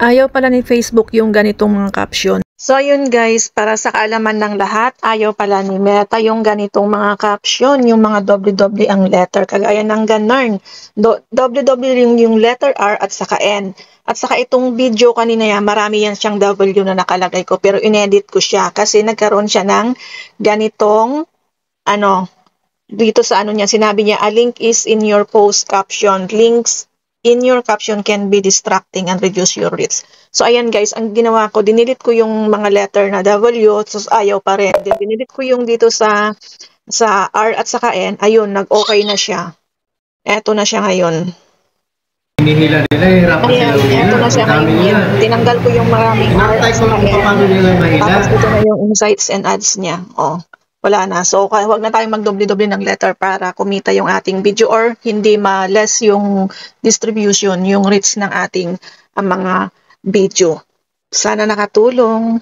Ayaw pala ni Facebook yung ganitong mga caption. So yun guys, para sa kaalaman ng lahat, ayaw pala ni Meta yung ganitong mga caption, yung mga doble-doble ang letter, kagaya ng ganun. Doble-doble yung letter R at saka N. At saka itong video kanina yan, marami yan siyang W na nakalagay ko, pero inedit ko siya kasi nagkaroon siya ng ganitong, dito sa niya, sinabi niya, a link is in your post caption. Links in your caption can be distracting and reduce your reach. So, ayan guys, ang ginawa ko, dinilit ko yung mga letter na W, so ayaw pa rin. Dinilit ko yung dito sa R at saka N, ayun, nag-okay na siya. Eto na siya ngayon. Hinihila nila, hirapan sila nila. Eto na siya ngayon. Tinanggal ko yung maraming R at saka N. Tapos ito na yung insights and ads niya. Wala na. So, huwag na tayong magdoble-doble ng letter para kumita yung ating video or hindi ma-less yung distribution, yung reach ng ating mga video. Sana nakatulong.